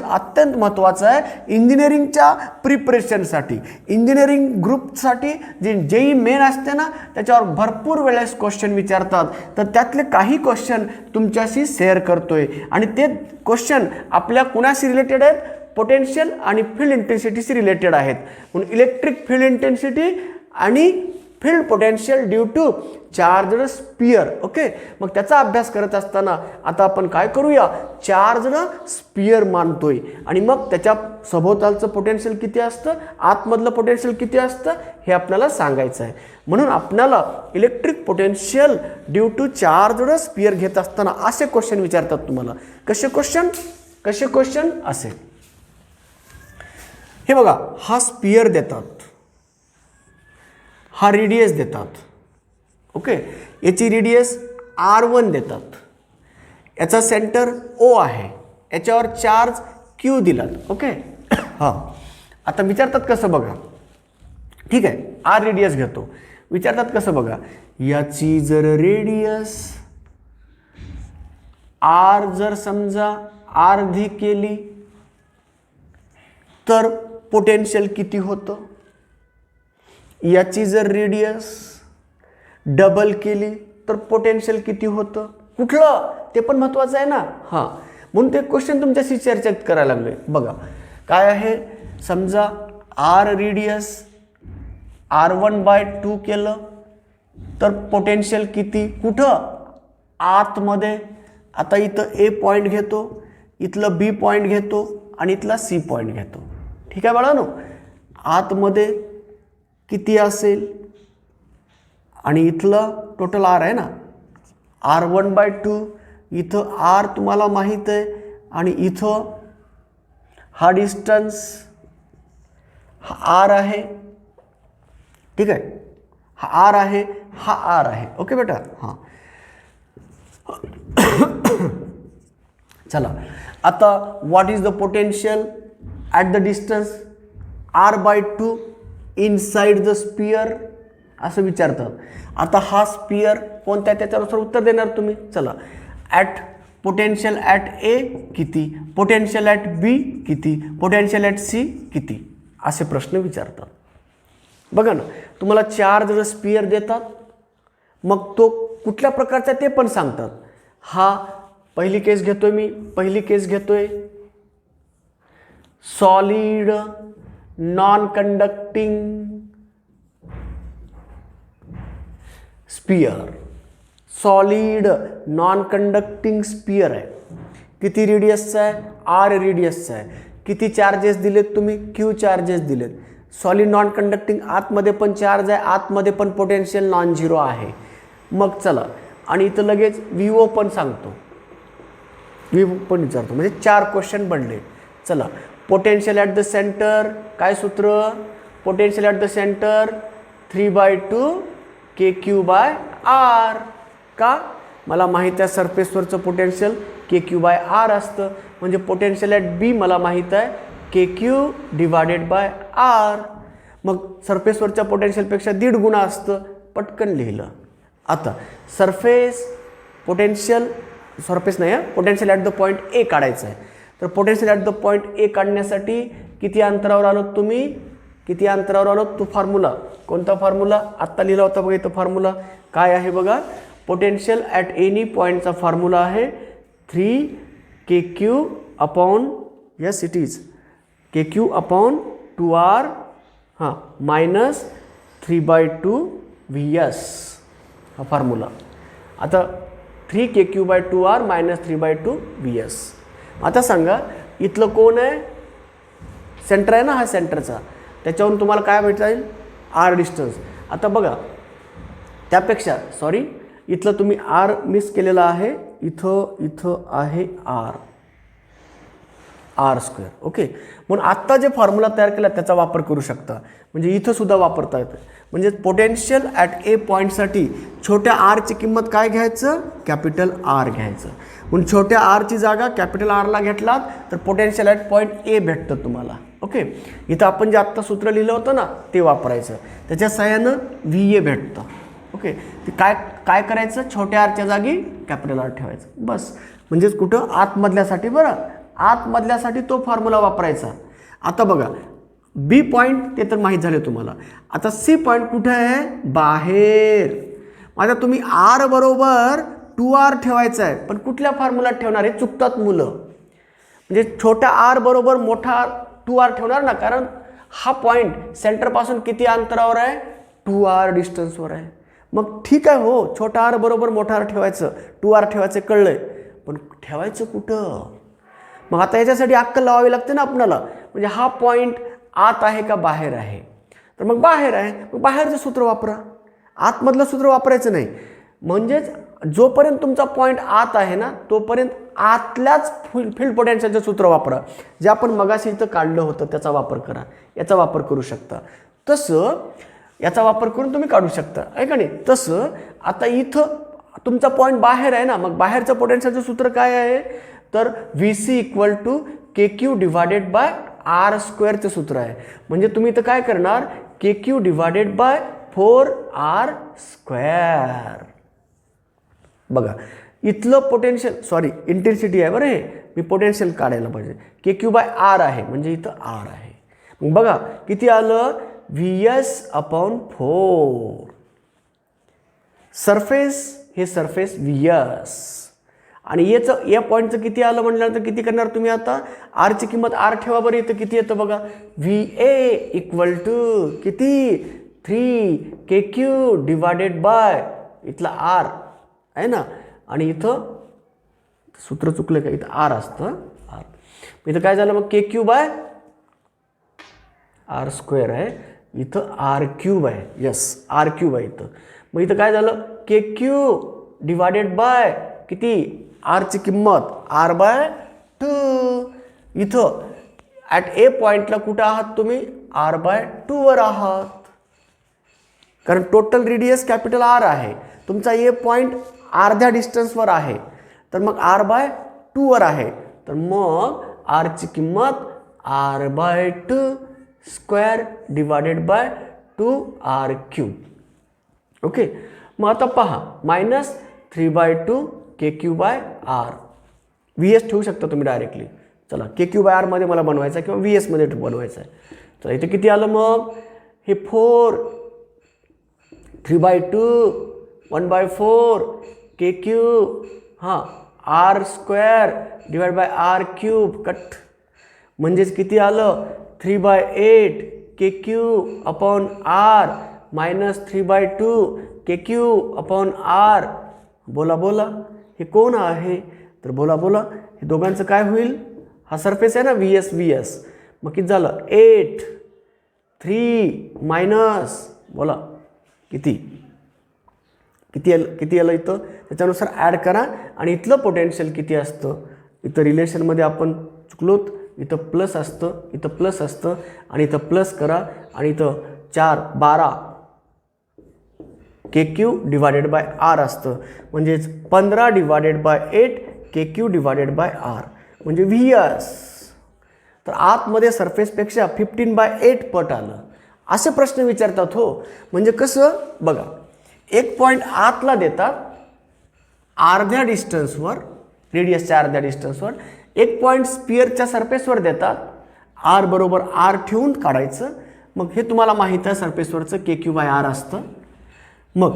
अत्यंत महत्त्वाचं आहे इंजिनिअरिंगच्या प्रिपरेशनसाठी. इंजिनिअरिंग ग्रुपसाठी जे जेई मेन असते ना त्याच्यावर भरपूर वेळेस क्वेश्चन विचारतात. तर त्यातले काही क्वेश्चन तुमच्याशी शेअर करतोय आणि ते क्वेश्चन आपल्या कुणाशी रिलेटेड आहेत, पोटेन्शियल आणि फील्ड इंटेन्सिटीशी रिलेटेड आहेत. म्हणून इलेक्ट्रिक फील्ड इंटेन्सिटी आणि field potential due to charged sphere. Okay, मग त्याचा अभ्यास करत असताना आता आपण काय करूया, चार्जड स्पियर मानतोय आणि मग त्याच्या सभोवतालचं पोटेन्शियल किती असतं, आतमधलं पोटेन्शियल किती असतं हे आपल्याला सांगायचं आहे. म्हणून आपल्याला electric potential due to charged sphere घेत असताना असे क्वेश्चन विचारतात तुम्हाला. कसे क्वेश्चन असे. हे बघा, हा स्पियर देतात, हा रेडियस देतात. ओके, याची रेडियस R1 देतात, याचा सेंटर O आहे, याच्यावर चार्ज Q दिलात. ओके, हां, आता विचारतात कसं बघा. ठीक आहे, R रेडियस घेतो. विचारतात कसं बघा, याची जर रेडियस R जर समजा अर्धी केली तर पोटेन्शियल किती होतं. याची जर रेडियस डबल केली तर पोटेन्शियल किती होतं. कुठलं ते पण महत्त्वाचं आहे ना. हां, म्हणून ते क्वेश्चन तुमच्याशी चर्चा करायला लागलोय. बघा काय आहे, समजा R रेडियस R1/2 केलं तर पोटेन्शियल किती, कुठं, आतमध्ये. आता इथं A पॉईंट घेतो, इथलं B पॉईंट घेतो आणि इथला C पॉईंट घेतो. ठीक आहे बाळांनो, आतमध्ये किती असेल आणि इथलं टोटल R आहे ना, R1/2. इथं R तुम्हाला माहीत आहे आणि इथं हा डिस्टन्स हा R आहे. ठीक आहे, हा R आहे, हा R आहे. ओके बेटा, हां. चला, आता what is the potential at the distance R/2 inside the sphere असं विचारतात. आता हा स्पियर कोणत्या त्याच्यानुसार उत्तर देणार तुम्ही. चला, ॲट पोटेन्शियल ॲट A किती, पोटेन्शियल ॲट B किती, पोटेन्शियल ॲट C किती, असे प्रश्न विचारतात. बघा ना, तुम्हाला चार्ज स्पियर देतात, मग तो कुठल्या प्रकारचा ते पण सांगतात. हा पहिली केस घेतोय मी, पहिली केस घेतोय solid non conducting sphere. Solid non conducting sphere आहे. किती रेडियसचा आहे, R रेडियसचा आहे. किती चार्जेस दिलेत तुम्ही, Q चार्जेस दिलेत. सॉलिड नॉन कंडक्टिंग, आतमध्ये पण चार्ज आहे, आतमध्ये पण पोटेन्शियल नॉन झिरो आहे. मग चला, आणि इथं लगेच VO पण सांगतो, VO पण विचारतो. म्हणजे 4 क्वेश्चन बनले. चला, पोटेन्शियल ॲट द सेंटर, काय सूत्र, potential at the centre 3/2 KQ/R. का, मला माहीत आहे सरफेसवरचं पोटेन्शियल KQ/R असतं, म्हणजे पोटेन्शियल ॲट B मला माहीत आहे KQ/R. मग सरफेसवरच्या पोटेन्शियलपेक्षा 1.5 गुणा असतं, पटकन लिहिलं. आता सरफेस पोटेन्शियल, सरफेस नाही आहे, potential at the point A काढायचं आहे. तर potential at the point A काढण्यासाठी किती अंतरावर आलोत तुम्ही, किती अंतरावर आलोत, तो फॉर्म्युला, कोणता फॉर्म्युला आत्ता लिहिला होता बघा. इथं फॉर्म्युला काय आहे बघा, पोटेन्शियल ॲट एनी पॉईंटचा फॉर्म्युला आहे 3KQ upon, yes it is KQ upon 2R, हां, मायनस 3/2 VS, हा फॉर्म्युला. आता 3KQ/2R मायनस 3/2 VS. आता सांगा, इथलं कोण आहे, सेंटर आहे ना, हा सेंटरचा, त्याच्यावरून तुम्हाला काय भेटता येईल, R डिस्टन्स. आता बघा, त्यापेक्षा सॉरी, इथलं तुम्ही R मिस केलेला आहे, इथं आहे R². ओके, म्हणून आत्ता जे फॉर्म्युला तयार केला त्याचा वापर करू शकता, म्हणजे इथं सुद्धा वापरता येतं. म्हणजे पोटेन्शियल ॲट A पॉईंटसाठी छोट्या R ची किंमत काय घ्यायचं, कॅपिटल R घ्यायचं. म्हणून छोट्या R ची जागा कॅपिटल R ला घेतलात तर पोटेन्शियल ॲट पॉईंट A भेटतं तुम्हाला. ओके, इथं आपण जे आत्ता सूत्र लिहिलं होतं ना ते वापरायचं, त्याच्या सहाय्यानं VA भेटतं. ओके, ते काय करायचं, छोट्या R च्या जागी कॅपिटल R ठेवायचं, बस. म्हणजेच कुठं, आतमधल्यासाठी बरं, आतमधल्यासाठी तो फॉर्म्युला वापरायचा. आता बघा बी पॉईंट ते तर माहीत झाले तुम्हाला. आता सी पॉईंट कुठे आहे? बाहेर. आता तुम्ही आर बरोबर 2r ठेवायचं आहे, पण कुठल्या फॉर्म्युलात ठेवणार? हे चुकतात मुलं. म्हणजे छोटा आर बरोबर मोठा 2r ठेवणार ना, कारण हा पॉईंट सेंटरपासून किती अंतरावर आहे? 2r डिस्टन्सवर आहे. मग ठीक आहे हो, छोटा आर बरोबर मोठा आर ठेवायचं, 2r ठेवायचं कळलंय, पण ठेवायचं कुठं? मग आता याच्यासाठी अक्कल लावावी लागते ना आपल्याला. म्हणजे हा पॉईंट आत आहे का बाहेर आहे? तर मग बाहेर आहे, मग बाहेरचं सूत्र वापरा, आतमधलं सूत्र वापरायचं नाही. म्हणजेच जोपर्यंत तुमचा पॉईंट आत आहे ना, तोपर्यंत आतल्याच फील्ड पोटेन्शियलचं सूत्र वापरा. जे आपण मगाशी इथं काढलं होतं त्याचा वापर करा. याचा वापर करू शकता. तसं याचा वापर करून तुम्ही काढू शकता, आहे का नाही? तसं आता इथं तुमचा पॉईंट बाहेर आहे ना, मग बाहेरचं पोटेन्शियलचं सूत्र काय आहे? तर VC = KQ divided by R स्क्वेअरचं सूत्र आहे. म्हणजे तुम्ही इथं काय करणार? KQ divided by 4R square. बघा इथलं पोटेन्शियल, सॉरी इंटेन्सिटी आहे बरं, हे मी पोटेन्शियल काढायला पाहिजे. KQ बाय R आहे, म्हणजे इथं R आहे. मग बघा किती आलं? VS/4. सरफेस, हे सरफेस VS, आणि याचं या पॉईंटचं किती आलं म्हटल्यानंतर किती करणार तुम्ही? आता आरची किंमत R ठेवा बरं. इथं किती येतं बघा? VA = किती? 3KQ डिवायडेड बाय इथला R आहे ना, आणि इथं सूत्र चुकलं का? इथं R असतं, R. इथं काय झालं मग? KQ बाय R स्क्वेअर आहे, इथं R³ आहे. यस, R³ आहे इथं. मग इथं काय झालं? KQ डिवायडेड बाय किती? आरची किंमत R/2. इथं ॲट ए पॉईंटला कुठं आहात तुम्ही? R/2 वर आहात, कारण टोटल रेडियस कॅपिटल R आहे. तुमचा ए पॉईंट अर्ध्या डिस्टन्सवर आहे, तर मग R/2 वर आहे. तर मग आरची किंमत R/2 square divided by 2R³. Okay. मग आता पहा, -3/2 KQ बाय R. VS ठेवू शकता तुम्ही डायरेक्टली. चला KQ बाय R मध्ये मला बनवायचं आहे किंवा VS मध्ये बनवायचं आहे. चला इथे किती आलं मग? हे 4, 3/2, 1/4 KQ, हां R square divide by R³ cut. म्हणजेच किती आलं? 3/8 KQ upon R minus 3/2 KQ upon R. बोला बोला, हे कोण आहे? तर बोला बोला, हे दोघांचं काय होईल? हा सरफेस आहे ना VS. मग किती झालं? 8, 3 मायनस, बोला किती आलं इथं? त्याच्यानुसार ॲड करा. आणि इथलं पोटेन्शियल किती असतं? इथं रिलेशनमध्ये आपण चुकलोत, इथं प्लस असतं, इथं प्लस असतं, आणि इथं प्लस करा, आणि इथं 4, 12 KQ डिवायडेड बाय R असतं. म्हणजेच 15 divided by 8 KQ divided by R म्हणजे VS. तर आतमध्ये सरफेसपेक्षा 15/8 पट आलं. असे प्रश्न विचारतात हो. म्हणजे कसं बघा, एक पॉईंट आतला देतात अर्ध्या डिस्टन्सवर, रेडियसच्या अर्ध्या डिस्टन्सवर. एक पॉईंट स्पिअरच्या सरफेसवर देतात, R बरोबर R ठेवून काढायचं. मग हे तुम्हाला माहीत आहे सरफेसवरचं KQ बाय R असतं. मग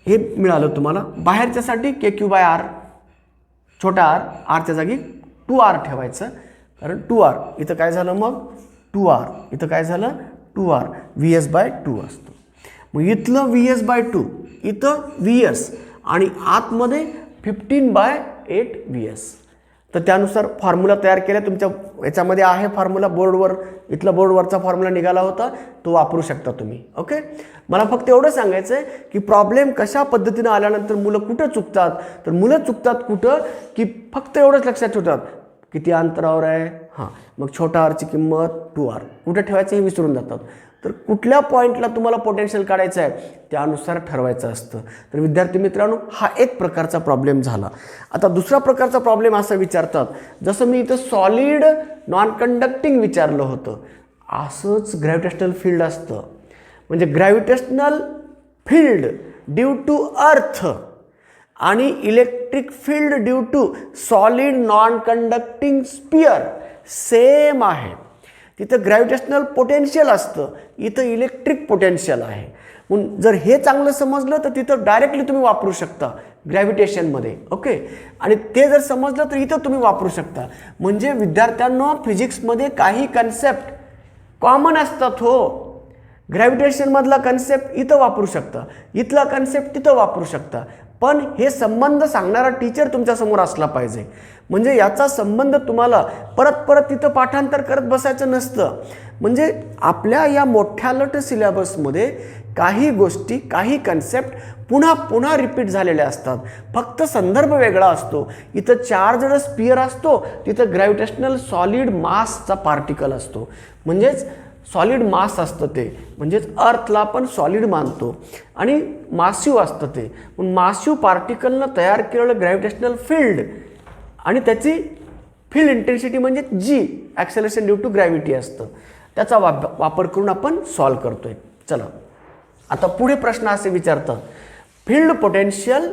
हे मिळालं तुम्हाला. बाहेरच्यासाठी KQ बाय R, छोटा R, Rच्या जागी 2R ठेवायचं, कारण 2R इथं काय झालं मग? 2R इथं काय झालं? 2R. VS/2 असतं. मग इथलं VS/2, इथं VS, आणि आतमध्ये 15/8 VS. तर त्यानुसार फॉर्म्युला तयार केला. तुमच्या याच्यामध्ये आहे फॉर्म्युला बोर्डवर, इथला बोर्डवरचा फॉर्म्युला निघाला होता, तो वापरू शकता तुम्ही. ओके. मला फक्त एवढं सांगायचं आहे की प्रॉब्लेम कशा पद्धतीनं आल्यानंतर मुलं कुठं चुकतात? तर मुलं चुकतात कुठं की फक्त एवढंच लक्षात ठेवतात किती अंतरावर आहे, हां, मग छोटा आरची किंमत 2R कुठं ठेवायचं हे विसरून जातात. तर कुठल्या पॉईंटला तुम्हाला पोटेन्शियल काढायचं आहे त्यानुसार ठरवायचं असतं. तर विद्यार्थी मित्रांनो, हा एक प्रकारचा प्रॉब्लेम झाला. आता दुसरा प्रकारचा प्रॉब्लेम असा विचारतात, जसं मी इथं सॉलिड नॉन कंडक्टिंग विचारलं होतं, असंच ग्रॅव्हिटेशनल फील्ड असतं. म्हणजे gravitational field due to earth आणि electric field due to solid non conducting sphere same आहे. तिथं ग्रॅव्हिटेशनल पोटेन्शियल असतं, इथं इलेक्ट्रिक पोटेन्शियल आहे. म्हणून जर हे चांगलं समजलं तर तिथं डायरेक्टली तुम्ही वापरू शकता ग्रॅव्हिटेशनमध्ये. ओके, आणि ते जर समजलं तर इथं तुम्ही वापरू शकता. म्हणजे विद्यार्थ्यांना फिजिक्समध्ये काही कन्सेप्ट कॉमन असतात. हो, ग्रॅव्हिटेशनमधला कन्सेप्ट इथं वापरू शकता, इथला कन्सेप्ट तिथं वापरू शकता, पण हे संबंध सांगणारा टीचर तुमच्यासमोर असला पाहिजे. म्हणजे याचा संबंध तुम्हाला परत परत तिथं पाठांतर करत बसायचं नसतं. म्हणजे आपल्या या मोठ्या लट सिलेबसमध्ये काही गोष्टी, काही कन्सेप्ट पुन्हा पुन्हा रिपीट झालेल्या असतात, फक्त संदर्भ वेगळा असतो. इथं चार्जड स्पियर असतो, तिथं ग्रॅव्हिटेशनल सॉलिड मासचा पार्टिकल असतो. म्हणजेच सॉलिड मास असतं ते, म्हणजेच अर्थला आपण सॉलिड मानतो आणि मासिव असतं ते. पण मासिव पार्टिकलनं तयार केलेलं ग्रॅव्हिटेशनल फील्ड आणि त्याची फील्ड इंटेन्सिटी म्हणजे जी ॲक्सेलरेशन ड्यू टू ग्रॅव्हिटी असतं, त्याचा वापर करून आपण सॉल्व करतोय. चला, आता पुढे प्रश्न असे विचारतात, field potential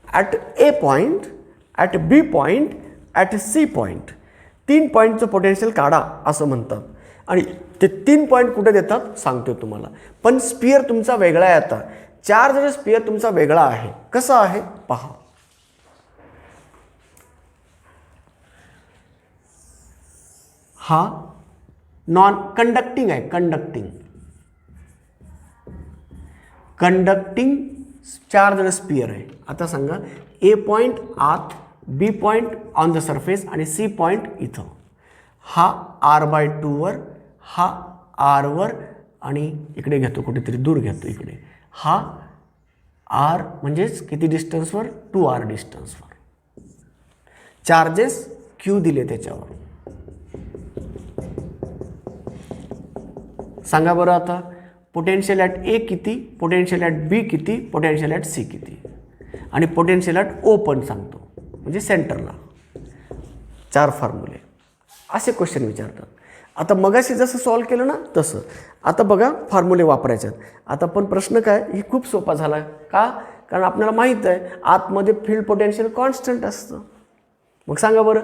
at A point, at B point, at C point. 3 पॉईंटचं पोटेन्शियल काढा असं म्हणतात. आणि ते 3 पॉईंट कुठे देतात सांगतो तुम्हाला. पण स्पियर तुमचा वेगळा आहे. आता चार्ज स्पियर तुमचा वेगळा आहे. कसा आहे पहा. हा नॉन कंडक्टिंग आहे, कंडक्टिंग चार्ज स्पियर आहे. आता सांगा, ए पॉईंट आत, बी पॉईंट ऑन द सरफेस आणि सी पॉईंट इथं. हा r/2 वर, हा r वर, आणि इकडे घेतो कुठेतरी दूर घेतो इकडे. हा r म्हणजेच किती डिस्टन्सवर, 2r डिस्टन्सवर. चार्जेस q दिले त्याच्यावर. सांगा बरं आता, पोटेन्शियल ॲट ए किती, पोटेन्शियल ॲट बी किती, पोटेन्शियल ॲट सी किती, आणि पोटेन्शियल ॲट ओ पण सांगतो, म्हणजे सेंटरला. 4 फॉर्म्युले असे क्वेश्चन विचारतात. आता मगाशी जसं सॉल्व केलं ना तसं आता बघा फॉर्म्युले वापरायचे आहेत. आता पण प्रश्न काय, ही खूप सोपा झाला. का? कारण आपल्याला माहीत आहे आतमध्ये फील्ड पोटेन्शियल कॉन्स्टंट असतं. मग सांगा बरं,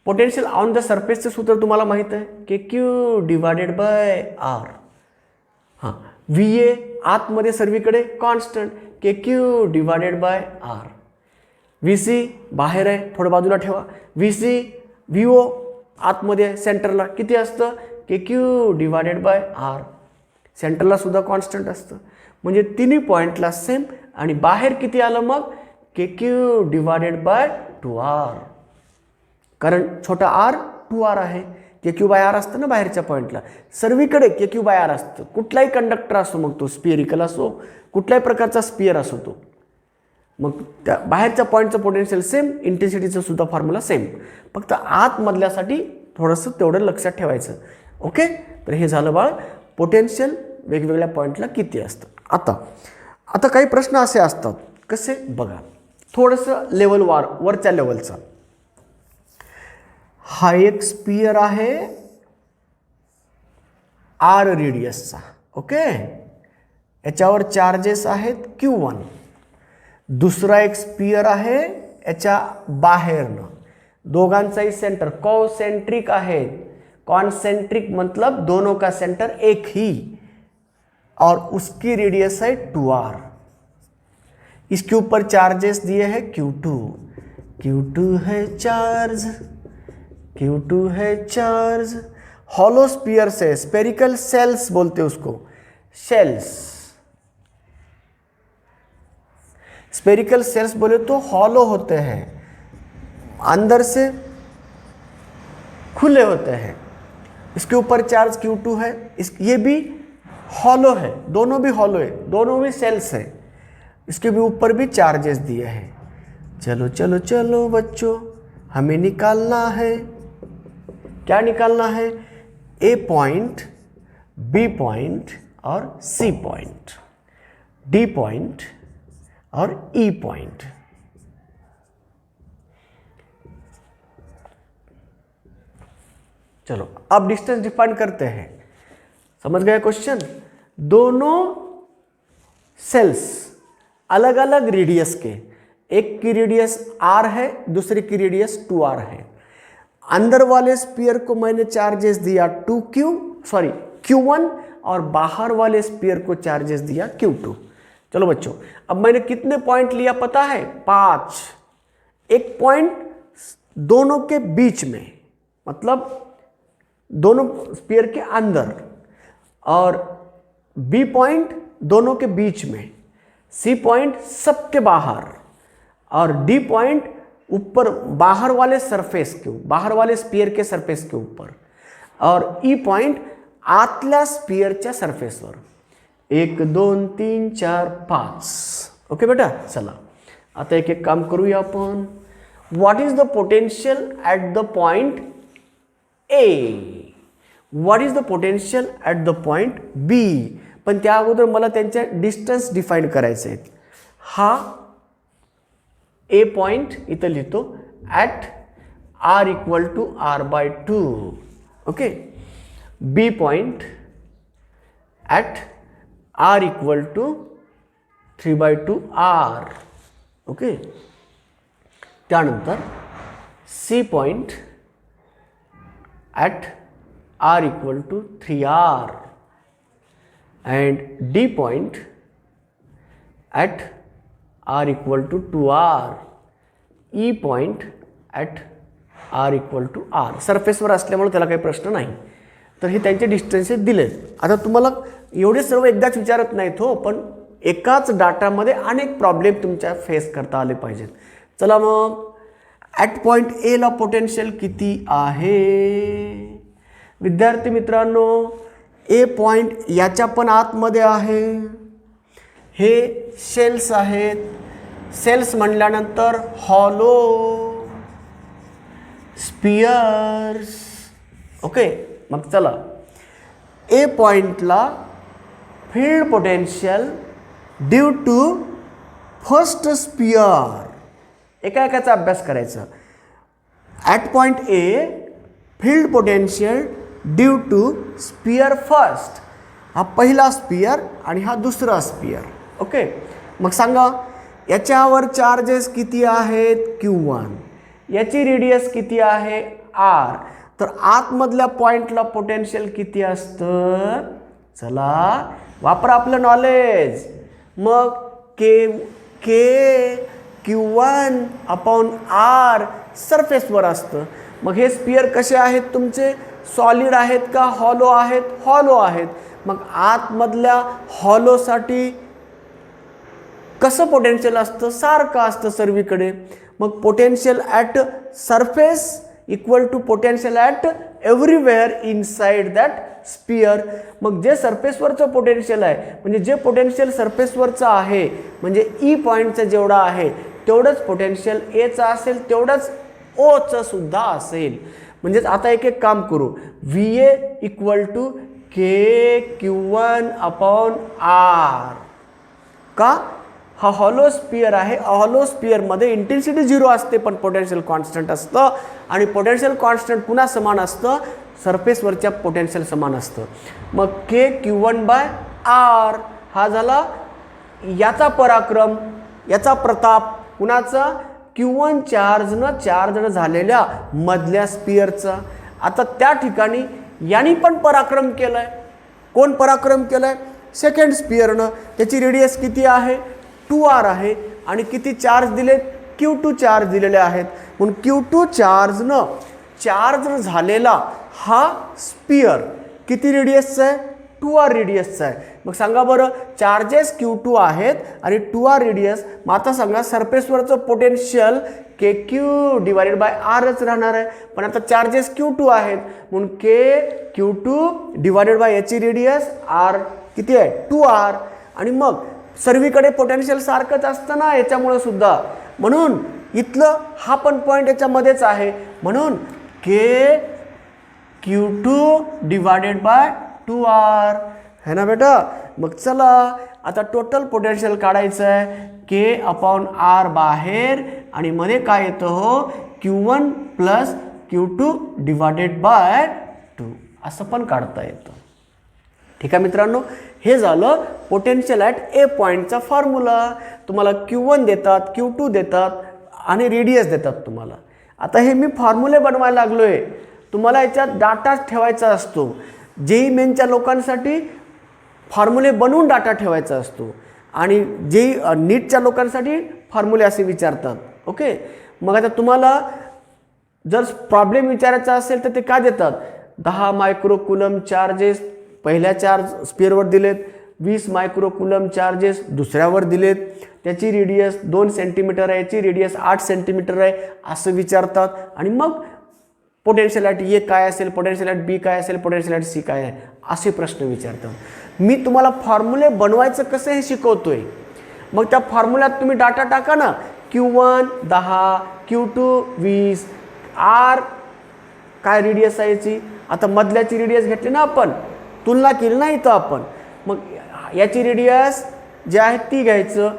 पोटेन्शियल ऑन द सरफेसचं सूत्र तुम्हाला माहीत आहे, KQ डिवायडेड बाय R. हां, VA आतमध्ये सर्वीकडे constant, KQ divided by R. VC बाहेर आहे, थोडं बाजूला ठेवा. VO आतमध्ये सेंटरला किती असतं, KQ डिवायडेड बाय R. सेंटरला सुद्धा कॉन्स्टंट असतं. म्हणजे तिन्ही पॉईंटला सेम. आणि बाहेर किती आलं मग, KQ डिवायडेड बाय 2R. कारण छोटा r 2r आहे. KQ बाय R असतं ना बाहेरच्या पॉईंटला. सर्वीकडे KQ बाय R असतं. कुठलाही कंडक्टर असो, मग तो स्पिअरिकल असो, कुठल्याही प्रकारचा स्पियर असो तो. मग त्या बाहेरच्या पॉईंटचं पोटेन्शियल सेम, इंटेन्सिटीचं सुद्धा फॉर्म्युला सेम. फक्त आतमधल्यासाठी थोडंसं तेवढं लक्षात ठेवायचं. ओके, तर हे झालं बाळ, पोटेन्शियल वेगवेगळ्या पॉईंटला किती असतं. आता काही प्रश्न असे असतात, कसे बघा, थोडंसं लेवल वरच्या लेवलचा. हा एक स्पियर आहे R रेडियसचा. ओके, याच्यावर चार्जेस आहेत Q1. दुसरा एक स्पियर आहे याच्या बाहेरनं. दोघांचाही सेंटर कॉन्सेंट्रिक आहेत. कॉन्सेंट्रिक मतलब दोनों का सेंटर एक ही, और उसकी रेडियस है 2R. इसके ऊपर चार्जेस दिए हैं Q2 है चार्ज, Q2 है चार्ज. हॉलो स्पियर से, स्पेरिकल सेल्स बोलते उसको, शेल्स. स्पेरिकल सेल्स बोले तो हॉलो होते हैं, अंदर से खुले होते हैं. इसके ऊपर चार्ज Q2 है. ये भी हॉलो है, दोनों भी हॉलो है, दोनों भी सेल्स है. इसके भी ऊपर भी चार्जेस दिए हैं. चलो चलो चलो बच्चों, हमें निकालना है. क्या निकालना है, ए पॉइंट, बी पॉइंट और सी पॉइंट, डी पॉइंट और ई पॉइंट. चलो अब डिस्टेंस डिफाइन करते हैं. समझ गए क्वेश्चन. दोनों सेल्स अलग अलग रेडियस के, एक की रेडियस r है, दूसरे की रेडियस 2r है। अंदर वाले स्पीयर को मैंने चार्जेस दिया Q1 और बाहर वाले स्पीयर को चार्जेस दिया Q2। चलो बच्चों, अब मैंने कितने पॉइंट लिया पता है? 5। एक पॉइंट दोनों के बीच में, मतलब दोनों स्पीयर के अंदर, और B पॉइंट दोनों के बीच में, C पॉइंट सबके बाहर, और D पॉइंट ऊपर बाहर वाले सरफेस के, बाहर वाले स्पीयर के सरफेस के ऊपर, और E पॉइंट आतल्या स्पीयरच्या सरफेसवर। 1 2 3 4 5। ओके बेटा, चला आता एक एक काम करूया आपण। What is the potential at the point A? What is the potential at the point B? पण त्या अगोदर मला त्यांच्या डिस्टन्स डिफाईन करायचे आहेत। हा A पॉइंट इथं लिहितो at r = r/2। Okay, B point at r = 3/2r। Okay, त्यानंतर C point at r = 3r and D point at r = 2r, E point at r = r। सरफेसवर असल्यामुळे त्याला काही प्रश्न नाही, तर हे त्यांचे डिस्टन्सेस दिलेत। आता तुम्हाला एवढे सर्व एकदाच विचारत नाहीत हो, पण एकाच डाटामध्ये अनेक प्रॉब्लेम तुमच्या फेस करता आले पाहिजेत। चला मग, ॲट पॉइंट ए ला पोटेन्शियल किती आहे? विद्यार्थी मित्रांनो, ए पॉइंट याच्या पण आतमध्ये आहे, हे शेल्स आहेत। सेल्स म्हणल्यानंतर हॉलो स्पियर्स। ओके, मग चला, ए पॉइंटला field potential due to first sphere, एका एकाचा अभ्यास करायचा। At point A field potential due to sphere first, हा पहिला स्पियर आणि हा दुसरा स्पियर। ओके, मग सांगा याच्यावर चार्जेस किती आहेत? Q1, याची रेडियस किती आहे? r। तर आतमधल्या पॉइंटला पोटेन्शियल किती असतं? चला वापरा आपलं नॉलेज। मग Q1/r सरफेसवर असतं। मग हे स्पियर कसे आहेत तुमचे? सॉलिड आहेत का हॉलो आहेत? हॉलो आहेत। मग आतमधल्या हॉलोसाठी कसं पोटेन्शियल असतं? सारखं असतं सर्वीकडे। मग potential at surface equal to potential at everywhere inside that sphere. मग जे सरफेसवरचं पोटेन्शियल आहे, म्हणजे जे पोटेन्शियल सरफेसवरचं आहे, म्हणजे ई पॉईंटचं जेवढं आहे तेवढंच पोटेन्शियल एचं असेल, तेवढंच ओचं सुद्धा असेल। म्हणजेच आता एक एक काम करू। VA = KQ1/r। का? हा हॉलो स्पियर आहे, हॉलो स्पियरमध्ये इंटेन्सिटी 0 असते, पण पोटेन्शियल कॉन्स्टंट असतं, आणि पोटेन्शियल कॉन्स्टंट पुन्हा समान असतं, सरफेसवरच्या पोटेन्शियल समान असतं। मग KQ1/r हा झाला याचा पराक्रम, याचा प्रताप, कुणाचा? Q1 चार्ज झालेल्या मधल्या स्पियरचा। आता त्या ठिकाणी यांनी पण पराक्रम केलाय। कोण पराक्रम केलाय? सेकंड स्पियरनं। त्याची रेडियस किती आहे? 2r आहे, आणि किती चार्ज दिलेत? Q2 चार्ज दिलेले आहेत। म्हणून Q2 चार्ज झालेला हा स्पियर किती रेडियसचा आहे? 2r रेडियसचा आहे। मग सांगा बरं, चार्जेस Q2 आहेत आणि 2r रेडियस, मग आता सांगा सरफेसवरचं पोटेन्शियल KQ/r राहणार आहे, पण आता चार्जेस Q2 आहेत, म्हणून KQ2 याची रेडियस r किती आहे? 2r। आणि मग सर्वीकडे पोटेन्शियल सारखंच असतं ना याच्यामुळे सुद्धा, म्हणून इथलं हा पण पॉईंट याच्यामध्येच आहे, म्हणून KQ2/2r है ना बेटा। मग चला आता टोटल पोटेन्शियल काढायचं आहे। K/r बाहेर, आणि मध्ये काय येतं हो? Q1 + Q2/2 असं पण काढता येतं। ठीक आहे मित्रांनो, हे झालं पोटेन्शियल ॲट ए पॉईंटचा फॉर्म्युला. तुम्हाला Q1 देतात, Q2 देतात आणि रेडियस देतात तुम्हाला. आता हे मी फॉर्म्युले बनवायला लागलो आहे. तुम्हाला याच्यात डाटा ठेवायचा असतो. जेई मेनच्या लोकांसाठी फॉर्म्युले बनवून डाटा ठेवायचा असतो आणि जेई नीटच्या लोकांसाठी फॉर्म्युले असे विचारतात. ओके, मग आता तुम्हाला जर प्रॉब्लेम विचारायचा असेल तर ते काय देतात, 10 मायक्रोकुलम चार्जेस पहिल्या चार्ज स्पिअरवर दिलेत, 20 मायक्रोकुलम चार्जेस दुसऱ्यावर दिलेत, त्याची रेडियस 2 सेंटीमीटर आहे, याची रेडियस 8 सेंटीमीटर आहे, असं विचारतात. आणि मग पोटेन्शियल ॲट ए काय असेल, पोटेन्शियल ॲट बी काय असेल, पोटेन्शियल ॲट सी काय आहे, असे प्रश्न विचारतात. मी तुम्हाला फॉर्म्युले बनवायचं कसं हे शिकवतोय. मग त्या फॉर्म्युल्यात तुम्ही डाटा टाका ना, Q1 10, Q2 20, R काय रेडियस आहे याची. आता मधल्याची रेडियस घेतली ना आपण, तुलना केली ना इथं आपण, मग याची रेडियस जी आहे ती घ्यायचं.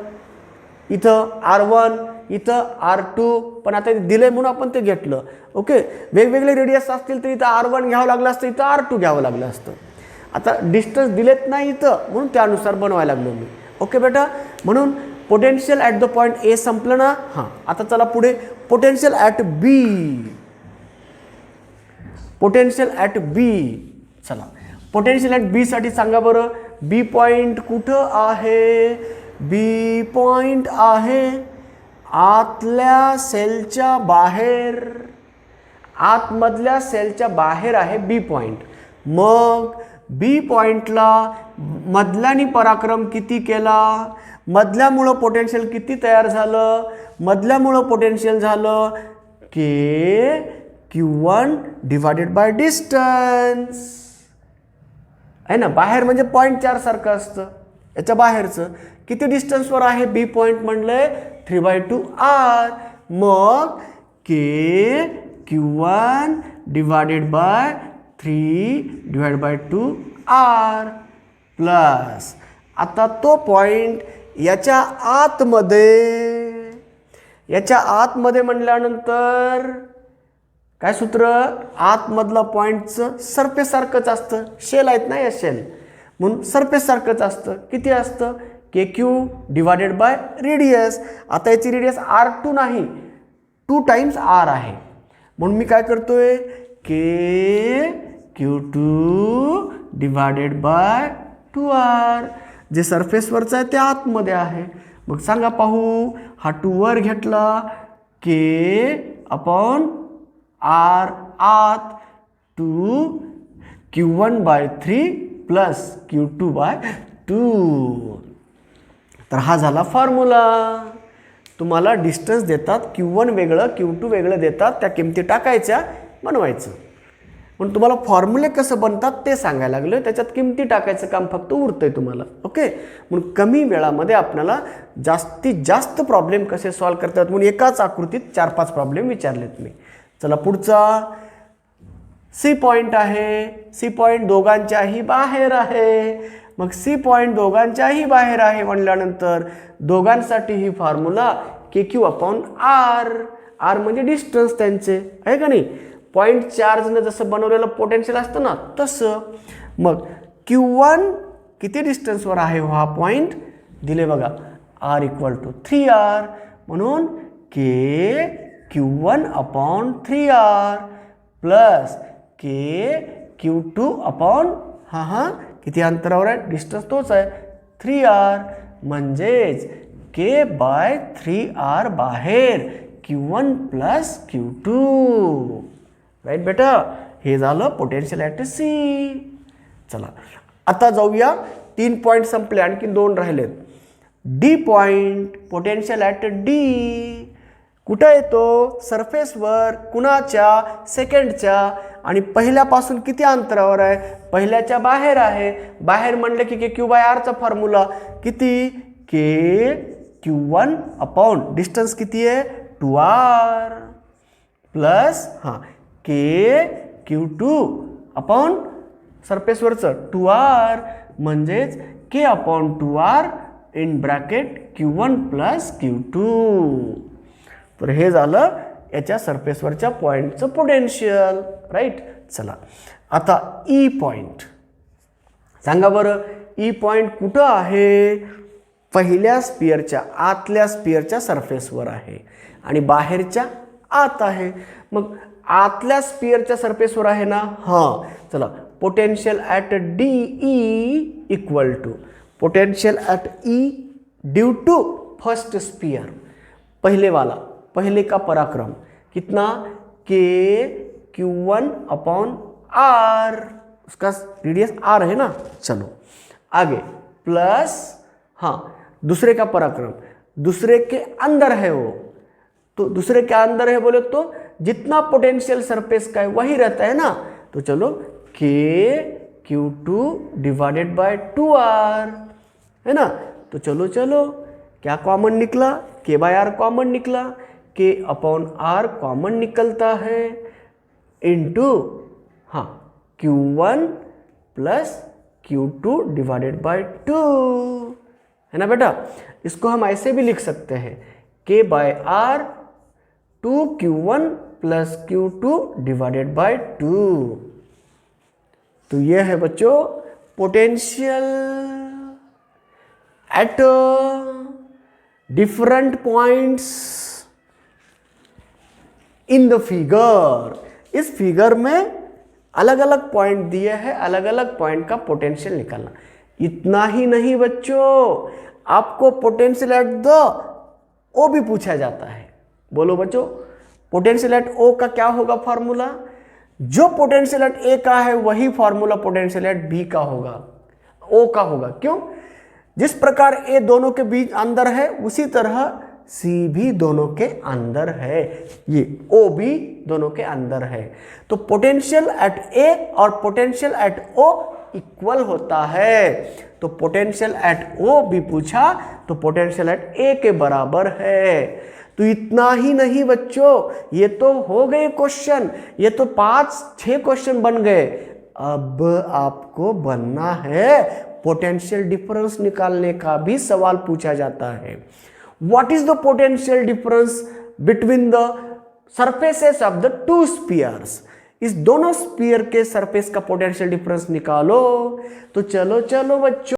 इथं R1, इथं R2, पण आता दिले म्हणून आपण ते घेतलं. ओके, वेगवेगळे रेडियस असतील तर इथं R1 घ्यावं लागलं असतं, इथं R2 घ्यावं लागलं असतं. आता डिस्टन्स दिलेत नाही इथं म्हणून त्यानुसार बनवायला लागलो मी. ओके बेटा, म्हणून potential at the point A संपलं ना. हां, आता चला पुढे potential at B. Potential at B, चला पोटेन्शियल ॲट बी साठी सांगा बरं. बी पॉईंट कुठं आहे, बी पॉईंट आहे आतल्या सेलच्या बाहेर, आतमधल्या सेलच्या बाहेर आहे बी पॉईंट. मग बी पॉईंटला मधल्याने पराक्रम किती केला, मधल्यामुळं पोटेन्शियल किती तयार झालं, मधल्यामुळं पोटेन्शियल झालं Q1 डिवायडेड बाय डिस्टन्स आहे ना. बाहेर म्हणजे पॉईंट 4 सारखं असतं, याच्या बाहेरचं. किती डिस्टन्सवर आहे बी पॉईंट म्हणलंय, 3/2 R. मग Q1 divided by 3/2 R plus, आता तो पॉईंट याच्या आतमध्ये म्हणल्यानंतर काय सूत्र, आतमधला पॉईंटचं सरफेस सारखंच असतं. शेल आहेत ना या शेल, म्हणून सरफेस सारखंच असतं. किती असतं, KQ डिवायडेड बाय रेडियस. आता याची रेडियस R2 नाही, 2 टाइम्स R आहे. म्हणून मी काय करतोय, Q2 डिवायडेड बाय 2R. जे सरफेसवरचं आहे ते आतमध्ये आहे. मग सांगा पाहू, हा 2 वर घेतला, K अपॉन R आत 2 Q1/3 प्लस Q2/2. तर हा झाला फॉर्म्युला. तुम्हाला डिस्टन्स देतात, Q1 वेगळं Q2 वेगळं देतात, त्या किमती टाकायच्या, बनवायचं. पण तुम्हाला फॉर्म्युले कसं बनतात ते सांगायला लागलं, त्याच्यात किमती टाकायचं काम फक्त उरतंय तुम्हाला. ओके, म्हणून कमी वेळामध्ये आपल्याला जास्तीत जास्त प्रॉब्लेम कसे सॉल्व्ह करतात म्हणून एकाच आकृतीत 4-5 प्रॉब्लेम विचारलेत मी. चला पुढचा सी पॉईंट आहे. सी पॉईंट दोघांच्याही बाहेर आहे. मग सी पॉईंट दोघांच्याही बाहेर आहे म्हणल्यानंतर दोघांसाठी ही formula KQ upon R. R म्हणजे डिस्टन्स त्यांचे आहे का नाही. पॉईंट चार्जनं जसं बनवलेलं पोटेन्शियल असतं ना तसं. मग Q1 किती डिस्टन्सवर आहे हा पॉईंट दिले बघा, R = 3R. म्हणून Q1 upon 3R plus Q2 upon किती अंतरावर आहे, डिस्टन्स तोच आहे 3R. म्हणजेच K/3R बाहेर, Q1 प्लस Q2. राईट बेटा, हे झालं पोटेन्शियल ॲट सी. चला आता जाऊया, 3 पॉईंट संपले, आणखी 2 राहिलेत. D point, potential at D. कुठं येतो, सरफेसवर, कुणाच्या, सेकंडच्या. आणि पहिल्यापासून किती अंतरावर आहे, पहिल्याच्या बाहेर आहे. बाहेर म्हणलं की KQ/Rचा फॉर्म्युला किती, Q1 अपॉन डिस्टन्स किती आहे 2R plus Q2 upon सरफेसवरचं 2R म्हणजेच K upon 2R in bracket Q1 plus Q2. तर हे झालं याच्या सरफेसवरच्या पॉईंटचं पोटेन्शियल. राईट. चला आता ई पॉईंट. सांगा बरं ई पॉइंट कुठं आहे? पहिल्या स्पियरच्या आतल्या स्पियरच्या सरफेसवर आहे आणि बाहेरच्या आत आहे. मग आतल्या स्पियरच्या सरफेसवर आहे ना. हां, चला. Potential at D E equal to potential at E due to first sphere, पहले का पराक्रम कितना, के Q1 अपॉन R, उसका रेडियस R है ना. चलो आगे प्लस, हाँ दूसरे का पराक्रम दूसरे के अंदर है वो, तो दूसरे के अंदर है बोले तो जितना पोटेंशियल सरफेस का है वही रहता है ना. तो चलो के Q2 डिवाइडेड बाय 2R है ना. तो चलो क्या कॉमन निकला, के बाय आर कॉमन निकला, के अपॉन आर कॉमन निकलता है इनटू, हाँ Q1 plus Q2 divided by 2 है ना बेटा. इसको हम ऐसे भी लिख सकते हैं, K by R 2Q1 plus Q2 divided by 2. तो यह है बच्चों potential at different points in the figure. इस फिगर में अलग अलग पॉइंट दिए हैं, अलग अलग पॉइंट का पोटेंशियल निकालना. इतना ही नहीं बच्चों, आपको पोटेंशियल एट द ओ भी पूछा जाता है. बोलो बच्चों, पोटेंशियल एट ओ का क्या होगा फॉर्मूला? जो पोटेंशियल एट ए का है वही फॉर्मूला पोटेंशियल एट बी का होगा, ओ का होगा. क्यों? जिस प्रकार ए दोनों के बीच अंदर है उसी तरह सी भी दोनों के अंदर है, ये ओ भी दोनों के अंदर है. तो पोटेंशियल एट ए और पोटेंशियल एट ओ इक्वल होता है. तो पोटेंशियल एट ओ भी पूछा तो पोटेंशियल एट ए के बराबर है. तो इतना ही नहीं बच्चों, ये तो हो गए क्वेश्चन, ये तो 5-6 क्वेश्चन बन गए. अब आपको बनना है पोटेंशियल डिफरेंस निकालने का भी सवाल पूछा जाता है. What is the potential difference between the surfaces of the two spheres? इस दोनों स्पीयर के सरफेस का पोटेंशियल डिफरेंस निकालो. तो चलो बच्चों